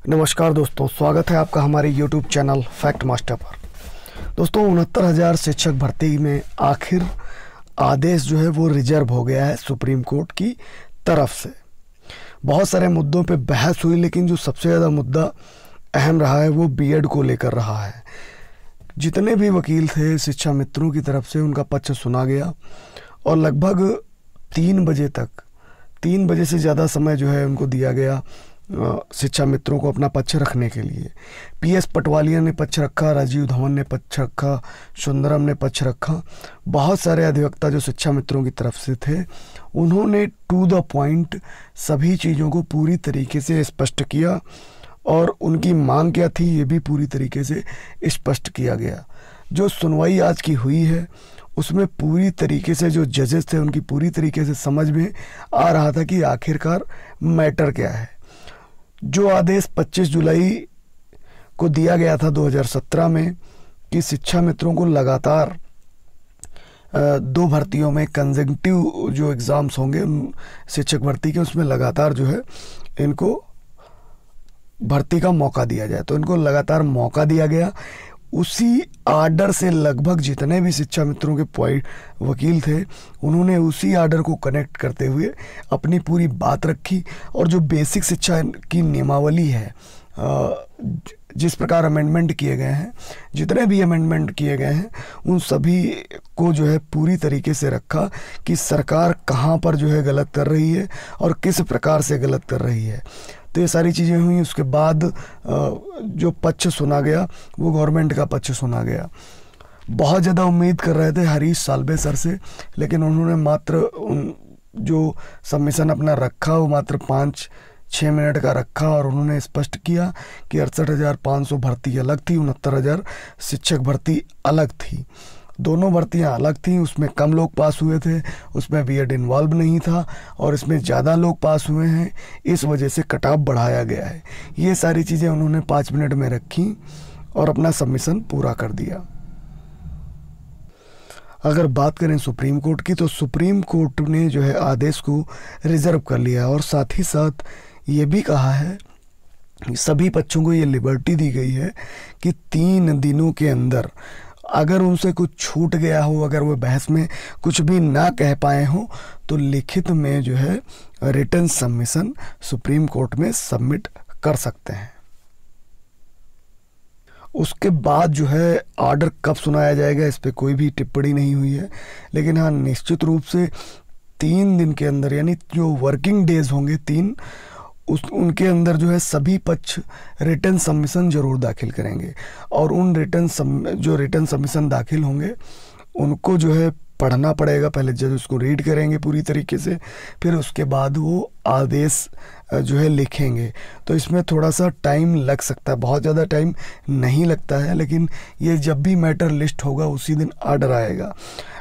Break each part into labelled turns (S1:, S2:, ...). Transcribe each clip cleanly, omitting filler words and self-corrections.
S1: नमस्कार दोस्तों, स्वागत है आपका हमारे YouTube चैनल फैक्ट मास्टर पर। दोस्तों 69,000 शिक्षक भर्ती में आखिर आदेश जो है वो रिजर्व हो गया है सुप्रीम कोर्ट की तरफ से। बहुत सारे मुद्दों पे बहस हुई, लेकिन जो सबसे ज़्यादा मुद्दा अहम रहा है वो बीएड को लेकर रहा है। जितने भी वकील थे शिक्षा मित्रों की तरफ से, उनका पक्ष सुना गया और लगभग 3 बजे से ज़्यादा समय जो है उनको दिया गया शिक्षा मित्रों को अपना पक्ष रखने के लिए। पीएस पटवालिया ने पक्ष रखा, राजीव धवन ने पक्ष रखा, सुंदरम ने पक्ष रखा। बहुत सारे अधिवक्ता जो शिक्षा मित्रों की तरफ से थे, उन्होंने टू द पॉइंट सभी चीज़ों को पूरी तरीके से स्पष्ट किया और उनकी मांग क्या थी ये भी पूरी तरीके से स्पष्ट किया गया। जो सुनवाई आज की हुई है उसमें पूरी तरीके से जो जजेस थे उनकी पूरी तरीके से समझ में आ रहा था कि आखिरकार मैटर क्या है। जो आदेश 25 जुलाई को दिया गया था 2017 में कि शिक्षा मित्रों को लगातार 2 भर्तियों में कंसेक्यूटिव जो एग्ज़ाम्स होंगे शिक्षक भर्ती के, उसमें लगातार जो है इनको भर्ती का मौका दिया जाए, तो इनको लगातार मौका दिया गया। उसी आर्डर से लगभग जितने भी शिक्षा मित्रों के वकील थे, उन्होंने उसी आर्डर को कनेक्ट करते हुए अपनी पूरी बात रखी और जो बेसिक शिक्षा की नियमावली है, जिस प्रकार अमेंडमेंट किए गए हैं, जितने भी अमेंडमेंट किए गए हैं, उन सभी को जो है पूरी तरीके से रखा कि सरकार कहाँ पर जो है गलत कर रही है और किस प्रकार से गलत कर रही है। तो ये सारी चीज़ें हुई। उसके बाद जो पक्ष सुना गया वो गवर्नमेंट का पक्ष सुना गया। बहुत ज़्यादा उम्मीद कर रहे थे हरीश साल्वे सर से, लेकिन उन्होंने मात्र जो सबमिशन अपना रखा वो मात्र 5-6 मिनट का रखा और उन्होंने स्पष्ट किया कि 68,500 भर्ती अलग थी, 69,000 शिक्षक भर्ती अलग थी। दोनों भर्तियां अलग थीं, उसमें कम लोग पास हुए थे, उसमें बीएड इन्वॉल्व नहीं था और इसमें ज़्यादा लोग पास हुए हैं, इस वजह से कट ऑफ बढ़ाया गया है। ये सारी चीज़ें उन्होंने 5 मिनट में रखी और अपना सबमिशन पूरा कर दिया। अगर बात करें सुप्रीम कोर्ट की, तो सुप्रीम कोर्ट ने जो है आदेश को रिजर्व कर लिया और साथ ही साथ ये भी कहा है कि सभी पक्षों को ये लिबर्टी दी गई है कि 3 दिनों के अंदर अगर उनसे कुछ छूट गया हो, अगर वो बहस में कुछ भी ना कह पाए हों, तो लिखित में जो है रिटन सबमिशन सुप्रीम कोर्ट में सबमिट कर सकते हैं। उसके बाद जो है ऑर्डर कब सुनाया जाएगा इस पे कोई भी टिप्पणी नहीं हुई है, लेकिन हाँ निश्चित रूप से 3 दिन के अंदर, यानी जो वर्किंग डेज होंगे 3, उनके अंदर जो है सभी पक्ष रिटन सबमिशन जरूर दाखिल करेंगे और उन रिटन सबमिशन दाखिल होंगे उनको जो है पढ़ना पड़ेगा। पहले जज उसको रीड करेंगे पूरी तरीके से, फिर उसके बाद वो आदेश जो है लिखेंगे। तो इसमें थोड़ा सा टाइम लग सकता है, बहुत ज़्यादा टाइम नहीं लगता है, लेकिन ये जब भी मैटर लिस्ट होगा उसी दिन ऑर्डर आएगा।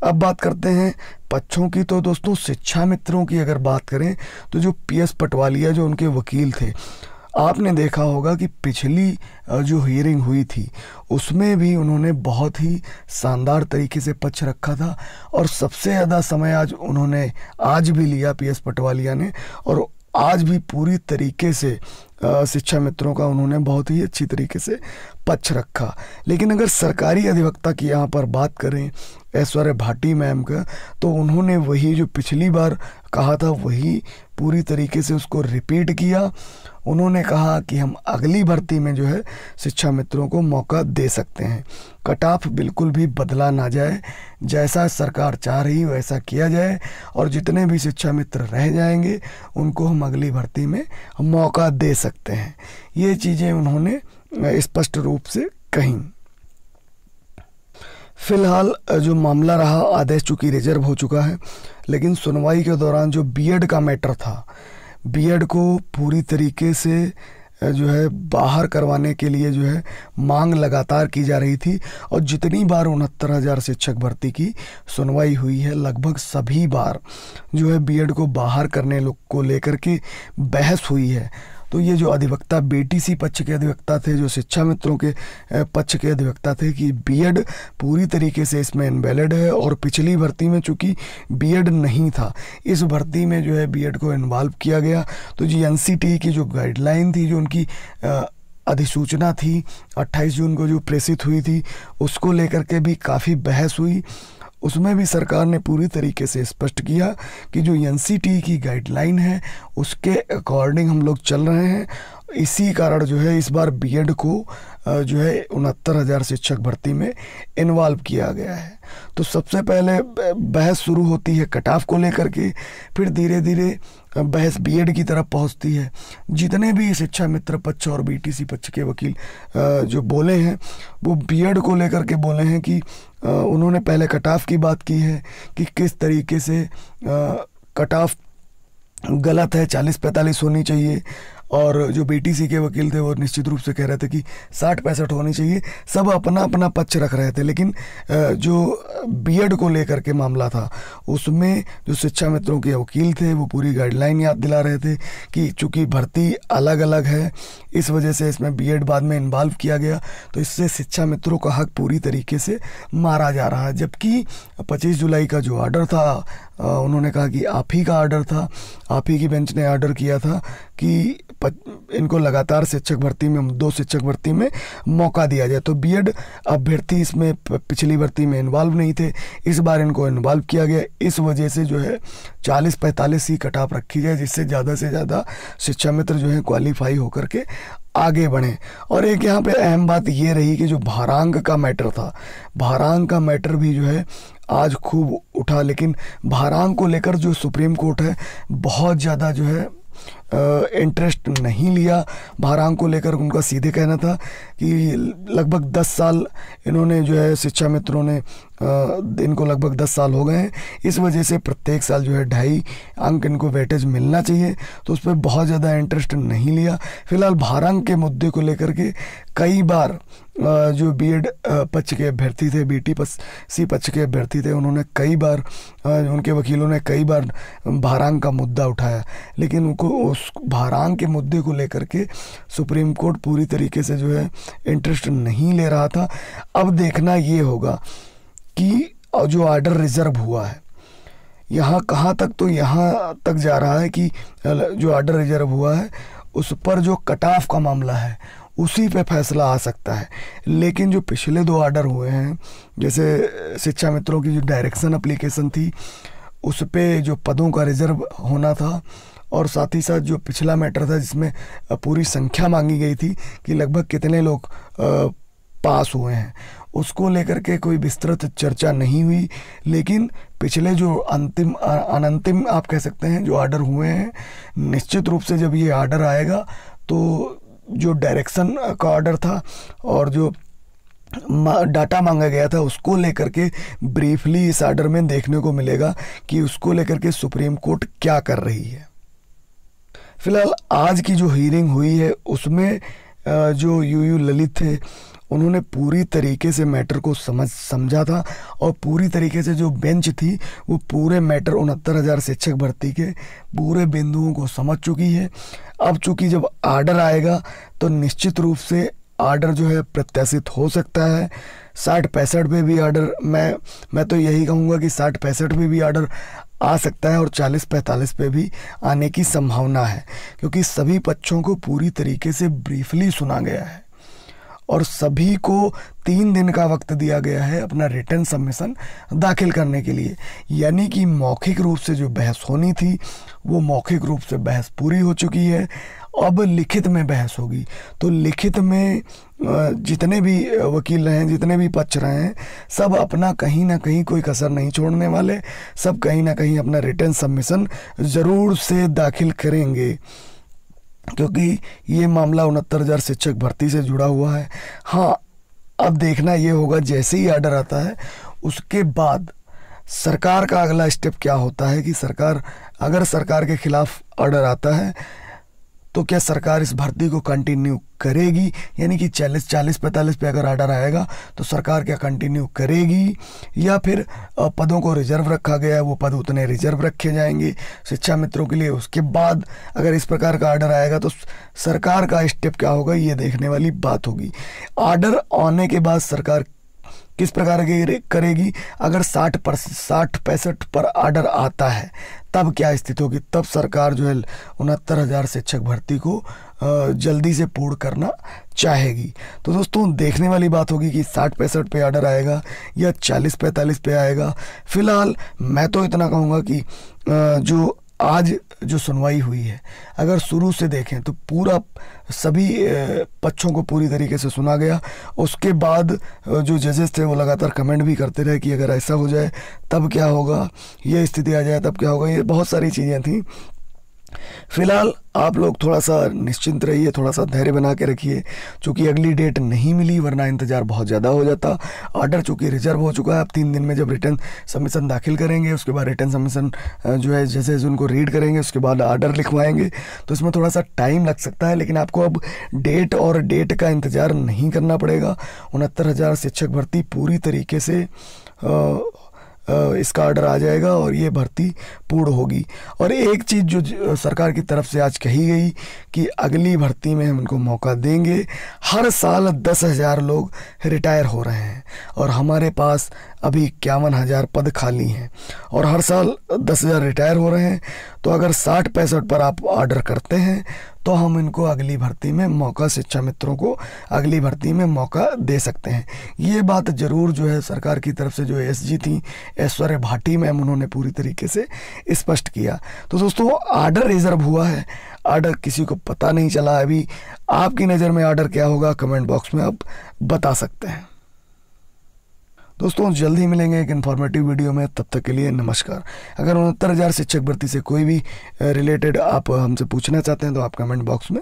S1: अब बात करते हैं पक्षों की। तो दोस्तों शिक्षा मित्रों की अगर बात करें तो जो पीएस पटवालिया जो उनके वकील थे, आपने देखा होगा कि पिछली जो हियरिंग हुई थी उसमें भी उन्होंने बहुत ही शानदार तरीके से पक्ष रखा था और सबसे ज़्यादा समय उन्होंने आज भी लिया पीएस पटवालिया ने, और आज भी पूरी तरीके से शिक्षा मित्रों का उन्होंने बहुत ही अच्छी तरीके से पक्ष रखा। लेकिन अगर सरकारी अधिवक्ता की यहाँ पर बात करें ऐश्वर्या भाटी मैम का, तो उन्होंने वही जो पिछली बार कहा था वही पूरी तरीके से उसको रिपीट किया। उन्होंने कहा कि हम अगली भर्ती में जो है शिक्षा मित्रों को मौका दे सकते हैं, कट ऑफ बिल्कुल भी बदला ना जाए, जैसा सरकार चाह रही वैसा किया जाए और जितने भी शिक्षा मित्र रह जाएंगे उनको हम अगली भर्ती में मौका दे सकते हैं। ये चीज़ें उन्होंने स्पष्ट रूप से कही। फिलहाल जो मामला रहा, आदेश चूँकि रिजर्व हो चुका है, लेकिन सुनवाई के दौरान जो बीएड का मैटर था, बीएड को पूरी तरीके से जो है बाहर करवाने के लिए जो है मांग लगातार की जा रही थी और जितनी बार 69,000 शिक्षक भर्ती की सुनवाई हुई है, लगभग सभी बार जो है बीएड को बाहर करने को लेकर के बहस हुई है। तो ये जो अधिवक्ता बीटीसी पक्ष के अधिवक्ता थे, जो शिक्षा मित्रों के पक्ष के अधिवक्ता थे, कि बीएड पूरी तरीके से इसमें इनवैलिड है और पिछली भर्ती में चूंकि बीएड नहीं था, इस भर्ती में जो है बीएड को इन्वॉल्व किया गया। तो जी एनसीटी की जो गाइडलाइन थी, जो उनकी अधिसूचना थी 28 जून को जो प्रेषित हुई थी, उसको लेकर के भी काफ़ी बहस हुई। उसमें भी सरकार ने पूरी तरीके से स्पष्ट किया कि जो एनसीटी की गाइडलाइन है उसके अकॉर्डिंग हम लोग चल रहे हैं। इसी कारण जो है इस बार बीएड को जो है 69,000 शिक्षक भर्ती में इन्वॉल्व किया गया है। तो सबसे पहले बहस शुरू होती है कट ऑफ को लेकर के, फिर धीरे धीरे बहस बीएड की तरफ पहुंचती है। जितने भी शिक्षा मित्र पक्ष और बीटीसी पक्ष के वकील जो बोले हैं वो बीएड को लेकर के बोले हैं कि उन्होंने पहले कट ऑफ की बात की है कि किस तरीके से कट ऑफ गलत है, 40-45 होनी चाहिए। और जो बीटीसी के वकील थे वो निश्चित रूप से कह रहे थे कि 60-65 होनी चाहिए। सब अपना अपना पक्ष रख रहे थे, लेकिन जो बीएड को लेकर के मामला था उसमें जो शिक्षा मित्रों के वकील थे वो पूरी गाइडलाइन याद दिला रहे थे कि चूंकि भर्ती अलग अलग है, इस वजह से इसमें बीएड बाद में इन्वॉल्व किया गया, तो इससे शिक्षा मित्रों का हक पूरी तरीके से मारा जा रहा है। जबकि 25 जुलाई का जो ऑर्डर था, उन्होंने कहा कि आप ही का ऑर्डर था, आप ही की बेंच ने ऑर्डर किया था कि इनको लगातार शिक्षक भर्ती में 2 शिक्षक भर्ती में मौका दिया जाए। तो बीएड अभ्यर्थी इसमें पिछली भर्ती में इन्वॉल्व नहीं थे, इस बार इनको इन्वॉल्व किया गया। इस वजह से जो है 40-45 ही कट ऑफ रखी जाए, जिससे ज़्यादा से ज़्यादा शिक्षा मित्र जो है क्वालिफाई होकर के आगे बढ़ें। और एक यहाँ पे अहम बात ये रही कि जो भारांक का मैटर था, भारांक का मैटर भी जो है आज खूब उठा, लेकिन भारांक को लेकर जो सुप्रीम कोर्ट है बहुत ज़्यादा जो है इंटरेस्ट नहीं लिया। भारांक को लेकर उनका सीधे कहना था कि लगभग 10 साल इन्होंने जो है शिक्षा मित्रों ने इनको लगभग 10 साल हो गए हैं, इस वजह से प्रत्येक साल जो है 2.5 अंक इनको वेटेज मिलना चाहिए, तो उस पर बहुत ज़्यादा इंटरेस्ट नहीं लिया। फिलहाल भारांक के मुद्दे को लेकर के कई बार जो बीएड पक्ष के अभ्यर्थी थे, बीटीसी पक्ष के अभ्यर्थी थे, उन्होंने कई बार उनके वकीलों ने कई बार भारांक का मुद्दा उठाया, लेकिन उनको उस भारांक के मुद्दे को लेकर के सुप्रीम कोर्ट पूरी तरीके से जो है इंटरेस्ट नहीं ले रहा था। अब देखना ये होगा कि जो ऑर्डर रिजर्व हुआ है यहाँ कहाँ तक, तो यहाँ तक जा रहा है कि जो ऑर्डर रिजर्व हुआ है उस पर जो कट ऑफ का मामला है उसी पे फैसला आ सकता है। लेकिन जो पिछले 2 ऑर्डर हुए हैं, जैसे शिक्षा मित्रों की जो डायरेक्शन एप्लीकेशन थी उस पे जो पदों का रिजर्व होना था, और साथ ही साथ जो पिछला मैटर था जिसमें पूरी संख्या मांगी गई थी कि लगभग कितने लोग पास हुए हैं, उसको लेकर के कोई विस्तृत चर्चा नहीं हुई। लेकिन पिछले जो अनंतिम आप कह सकते हैं जो ऑर्डर हुए हैं, निश्चित रूप से जब ये ऑर्डर आएगा तो जो डायरेक्शन का ऑर्डर था और जो डाटा मांगा गया था उसको लेकर के ब्रीफली इस ऑर्डर में देखने को मिलेगा कि उसको लेकर के सुप्रीम कोर्ट क्या कर रही है। फिलहाल आज की जो हियरिंग हुई है उसमें जो यूयू ललित थे उन्होंने पूरी तरीके से मैटर को समझा था, और पूरी तरीके से जो बेंच थी वो पूरे मैटर 69,000 शिक्षक भर्ती के पूरे बिंदुओं को समझ चुकी है। अब चूंकि जब ऑर्डर आएगा तो निश्चित रूप से ऑर्डर जो है प्रत्याशित हो सकता है। 60-65 पे भी ऑर्डर, मैं तो यही कहूँगा कि 60-65 पे भी ऑर्डर आ सकता है और 40-45 पे भी आने की संभावना है, क्योंकि सभी पक्षों को पूरी तरीके से ब्रीफली सुना गया है और सभी को 3 दिन का वक्त दिया गया है अपना रिटर्न सबमिशन दाखिल करने के लिए। यानी कि मौखिक रूप से जो बहस होनी थी वो मौखिक रूप से बहस पूरी हो चुकी है, अब लिखित में बहस होगी। तो लिखित में जितने भी वकील रहे हैं, जितने भी पक्ष रहे हैं, सब अपना कहीं ना कहीं कोई कसर नहीं छोड़ने वाले, सब कहीं ना कहीं अपना रिटर्न सबमिशन ज़रूर से दाखिल करेंगे, क्योंकि ये मामला 69,000 शिक्षक भर्ती से जुड़ा हुआ है। हाँ, अब देखना ये होगा जैसे ही ऑर्डर आता है उसके बाद सरकार का अगला स्टेप क्या होता है कि अगर सरकार के खिलाफ ऑर्डर आता है तो क्या सरकार इस भर्ती को कंटिन्यू करेगी, यानी कि 40-45 पे अगर आर्डर आएगा तो सरकार क्या कंटिन्यू करेगी, या फिर पदों को रिजर्व रखा गया है वो पद उतने रिजर्व रखे जाएंगे शिक्षा मित्रों के लिए। उसके बाद अगर इस प्रकार का आर्डर आएगा तो सरकार का स्टेप क्या होगा, ये देखने वाली बात होगी। आर्डर आने के बाद सरकार किस प्रकार की करेगी, अगर 60-65 पर आर्डर आता है तब क्या स्थिति होगी, तब सरकार जो है 69,000 शिक्षक भर्ती को जल्दी से पूर्ण करना चाहेगी। तो दोस्तों देखने वाली बात होगी कि 60-65 पे आर्डर आएगा या 40-45 पे आएगा। फिलहाल मैं तो इतना कहूँगा कि जो आज जो सुनवाई हुई है अगर शुरू से देखें तो पूरा सभी पक्षों को पूरी तरीके से सुना गया। उसके बाद जो जजेस थे वो लगातार कमेंट भी करते रहे कि अगर ऐसा हो जाए तब क्या होगा, ये स्थिति आ जाए तब क्या होगा, ये बहुत सारी चीज़ें थी। फिलहाल आप लोग थोड़ा सा निश्चिंत रहिए, थोड़ा सा धैर्य बना के रखिए, चूँकि अगली डेट नहीं मिली वरना इंतज़ार बहुत ज़्यादा हो जाता। ऑर्डर चूँकि रिजर्व हो चुका है, आप 3 दिन में जब रिटर्न सबमिशन दाखिल करेंगे उसके बाद रिटर्न सबमिशन जो है जैसे उनको रीड करेंगे उसके बाद ऑर्डर लिखवाएंगे तो इसमें थोड़ा सा टाइम लग सकता है। लेकिन आपको अब डेट का इंतज़ार नहीं करना पड़ेगा। 69,000 शिक्षक भर्ती पूरी तरीके से इसका ऑर्डर आ जाएगा और ये भर्ती पूर्ण होगी। और एक चीज़ जो सरकार की तरफ से आज कही गई कि अगली भर्ती में हम इनको मौका देंगे। हर साल 10,000 लोग रिटायर हो रहे हैं और हमारे पास अभी 51,000 पद खाली हैं और हर साल 10,000 रिटायर हो रहे हैं। तो अगर 60-65 पर आप ऑर्डर करते हैं तो हम इनको अगली भर्ती में मौका, शिक्षा मित्रों को अगली भर्ती में मौका दे सकते हैं। ये बात ज़रूर जो है सरकार की तरफ से जो एसजी थी ऐश्वर्या भाटी मैम, उन्होंने पूरी तरीके से स्पष्ट किया। तो दोस्तों ऑर्डर रिजर्व हुआ है, ऑर्डर किसी को पता नहीं चला। अभी आपकी नज़र में ऑर्डर क्या होगा कमेंट बॉक्स में आप बता सकते हैं। दोस्तों जल्द ही मिलेंगे एक इन्फॉर्मेटिव वीडियो में, तब तक के लिए नमस्कार। अगर 69,000 शिक्षक भर्ती से कोई भी रिलेटेड आप हमसे पूछना चाहते हैं तो आप कमेंट बॉक्स में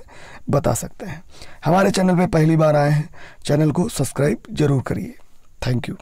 S1: बता सकते हैं। हमारे चैनल पे पहली बार आए हैं, चैनल को सब्सक्राइब जरूर करिए। Thank you.